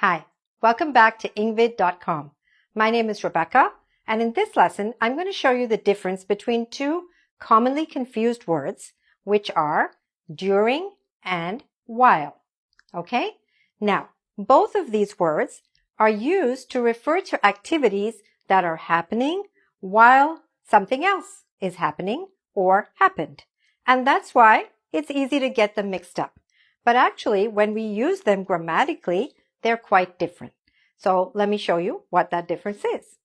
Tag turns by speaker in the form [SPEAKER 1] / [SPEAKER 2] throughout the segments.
[SPEAKER 1] Hi, welcome back to Engvid.com. My name is Rebecca, and in this lesson, I'm going to show you the difference between two commonly confused words, which are during and while. Okay? Now, both of these words are used to refer to activities that are happening while something else is happening or happened. And that's why it's easy to get them mixed up. But actually, when we use them grammatically, they're quite different. So let me show you what that difference is.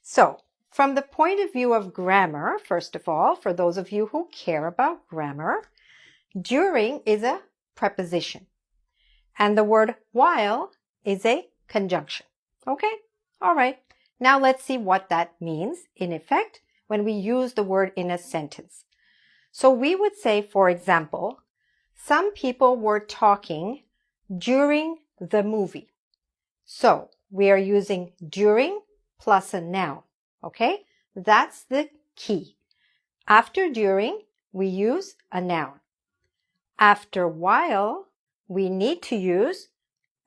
[SPEAKER 1] So from the point of view of grammar, first of all, for those of you who care about grammar, during is a preposition. And the word while is a conjunction. Okay? All right. Now let's see what that means in effect when we use the word in a sentence. So we would say, for example, some people were talking during the movie. So we are using during plus a noun. Okay? That's the key. After during, we use a noun. After while, we need to use,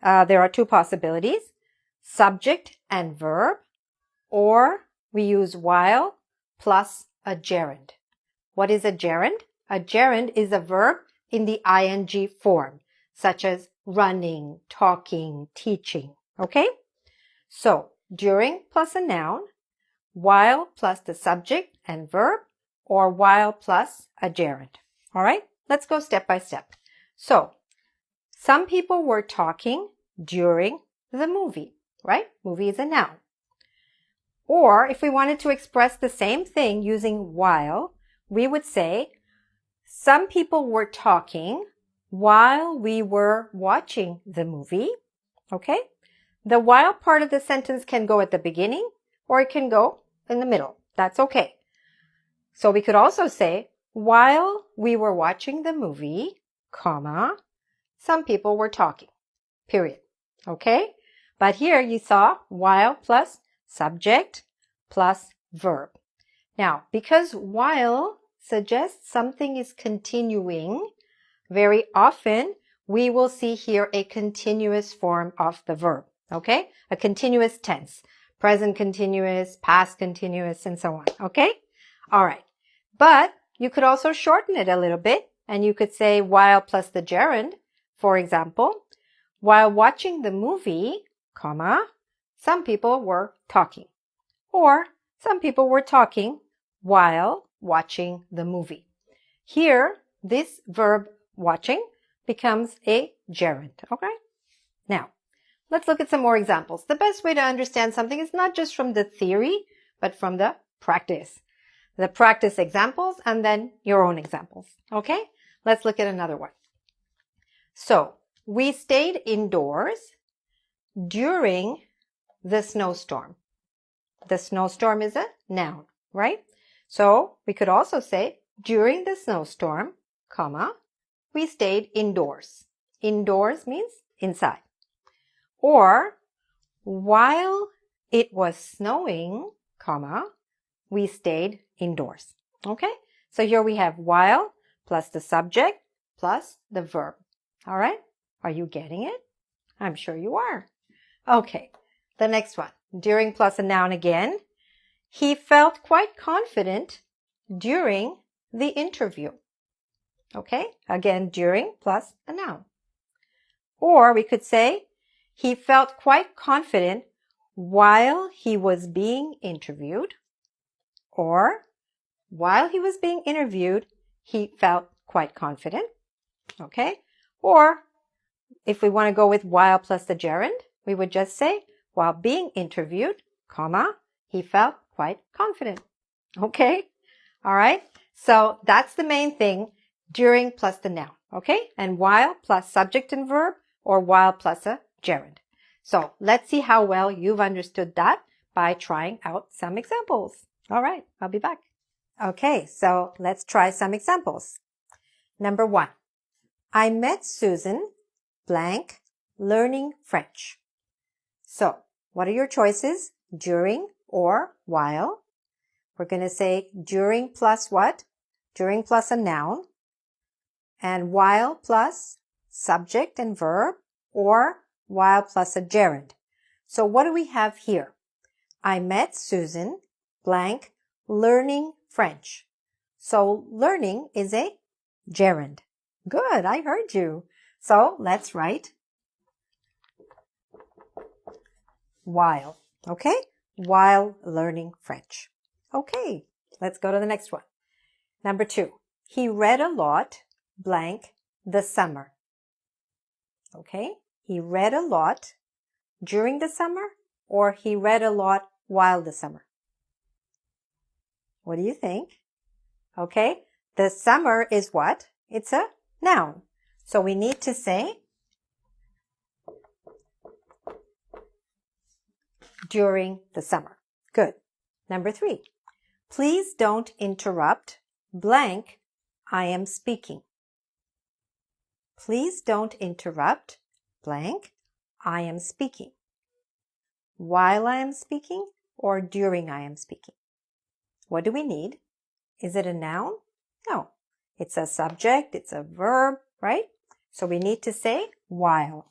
[SPEAKER 1] there are two possibilities, subject and verb, or we use while plus a gerund. What is a gerund? A gerund is a verb in the ing form, such as running, talking, teaching. Okay? So, during plus a noun, while plus the subject and verb, or while plus a gerund. All right? Let's go step by step. So, some people were talking during the movie, right? Movie is a noun. Or if we wanted to express the same thing using while, we would say, some people were talking while we were watching the movie. Okay? The while part of the sentence can go at the beginning or it can go in the middle. That's okay. So we could also say, while we were watching the movie, comma, some people were talking, period. Okay? But here you saw while plus subject plus verb. Now, because while suggests something is continuing, very often we will see here a continuous form of the verb. Okay? A continuous tense. Present continuous, past continuous, and so on. Okay? All right. But you could also shorten it a little bit, and you could say while plus the gerund. For example, while watching the movie, comma, some people were talking. Or some people were talking while watching the movie. Here, this verb watching becomes a gerund. Okay? Now, let's look at some more examples. The best way to understand something is not just from the theory, but from the practice. The practice examples and then your own examples. Okay? Let's look at another one. So, we stayed indoors during the snowstorm. The snowstorm is a noun, right? So, we could also say, during the snowstorm, comma, we stayed indoors. Indoors means inside. Or, while it was snowing, comma, we stayed indoors. Okay? So here we have while plus the subject plus the verb. All right? Are you getting it? I'm sure you are. Okay. The next one. During plus a noun again. He felt quite confident during the interview. Okay? Again, during plus a noun. Or we could say, he felt quite confident while he was being interviewed. Or, while he was being interviewed, he felt quite confident. Okay? Or, if we want to go with while plus the gerund, we would just say, while being interviewed, comma, he felt quite confident. Okay? All right? So that's the main thing, during plus the noun. Okay? And while plus subject and verb, or while plus a gerund. So let's see how well you've understood that by trying out some examples. All right, I'll be back. Okay, so let's try some examples. Number 1. I met Susan blank learning French. So, what are your choices? During or while? We're going to say during plus what? During plus a noun. And while plus subject and verb, or while plus a gerund. So what do we have here? I met Susan, blank, learning French. So learning is a gerund. Good, I heard you. So let's write while, okay? While learning French. Okay, let's go to the next one. Number 2, he read a lot, blank, the summer. Okay, he read a lot during the summer, or he read a lot while the summer. What do you think? Okay, the summer is what? It's a noun. So we need to say during the summer. Good. Number 3, please don't interrupt, blank, I am speaking. Please don't interrupt, blank, I am speaking. While I am speaking or during I am speaking? What do we need? Is it a noun? No. It's a subject, it's a verb, right? So we need to say while.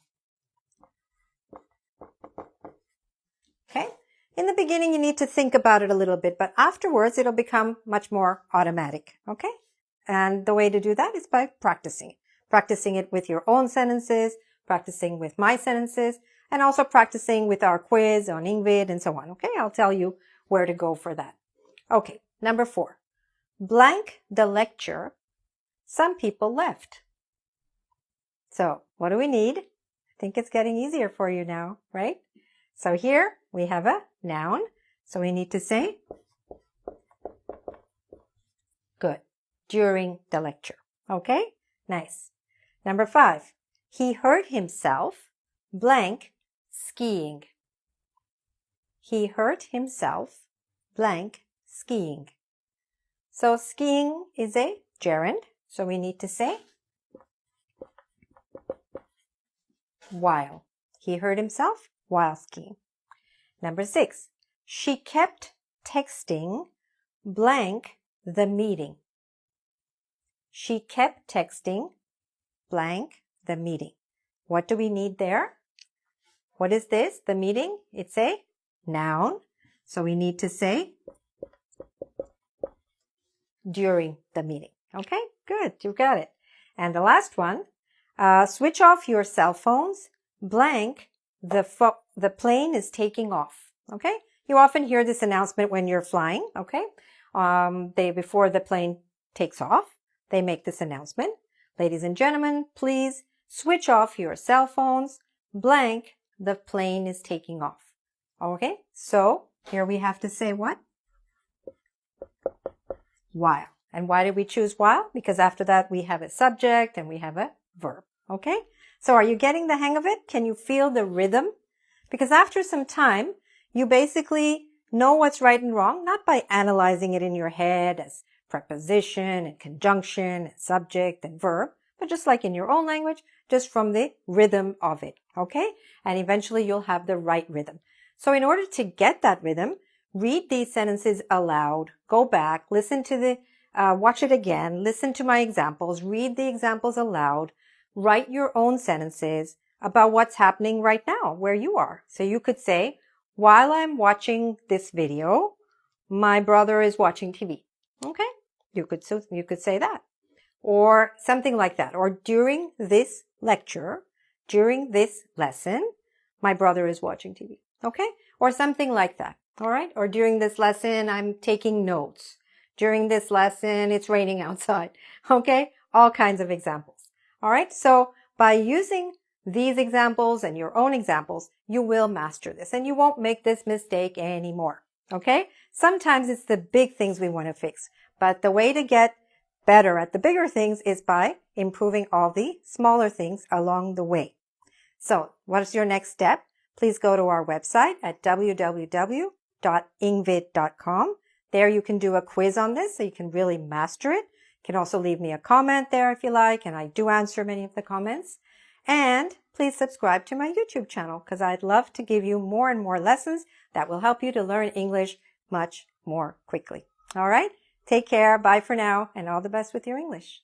[SPEAKER 1] Okay? In the beginning, you need to think about it a little bit, but afterwards, it'll become much more automatic. Okay? And the way to do that is by practicing it. Practicing it with your own sentences, practicing with my sentences, and also practicing with our quiz on Ingvid and so on. Okay? I'll tell you where to go for that. Okay. Number 4. Blank the lecture. Some people left. So what do we need? I think it's getting easier for you now, right? So here we have a noun. So we need to say good. During the lecture. Okay? Nice. Number 5. He hurt himself, blank, skiing. He hurt himself, blank, skiing. So skiing is a gerund. So we need to say while. He hurt himself while skiing. Number 6. She kept texting, blank, the meeting. She kept texting, blank, the meeting. What do we need there? What is this? The meeting? It's a noun. So we need to say during the meeting. Okay, good. You got it. And the last one, switch off your cell phones, blank, the plane is taking off. Okay, you often hear this announcement when you're flying. Okay, before the plane takes off, they make this announcement. Ladies and gentlemen, please switch off your cell phones, blank, the plane is taking off. Okay, so here we have to say what? While. And why did we choose while? Because after that we have a subject and we have a verb. Okay? So are you getting the hang of it? Can you feel the rhythm? Because after some time, you basically know what's right and wrong, not by analyzing it in your head as preposition and conjunction and subject and verb, but just like in your own language, just from the rhythm of it. Okay? And eventually you'll have the right rhythm. So in order to get that rhythm, read these sentences aloud, go back, listen to watch it again, listen to my examples, read the examples aloud, write your own sentences about what's happening right now, where you are. So you could say, while I'm watching this video, my brother is watching TV. Okay? You could say that. Or something like that. Or during this lecture, during this lesson, my brother is watching TV. Okay? Or something like that. All right? Or during this lesson, I'm taking notes. During this lesson, it's raining outside. Okay? All kinds of examples. All right? So by using these examples and your own examples, you will master this and you won't make this mistake anymore. Okay? Sometimes it's the big things we want to fix, but the way to get better at the bigger things is by improving all the smaller things along the way. So what is your next step? Please go to our website at www.ingvid.com. There you can do a quiz on this so you can really master it. You can also leave me a comment there if you like, and I do answer many of the comments. And please subscribe to my YouTube channel because I'd love to give you more and more lessons that will help you to learn English much more quickly. All right? Take care. Bye for now, and all the best with your English.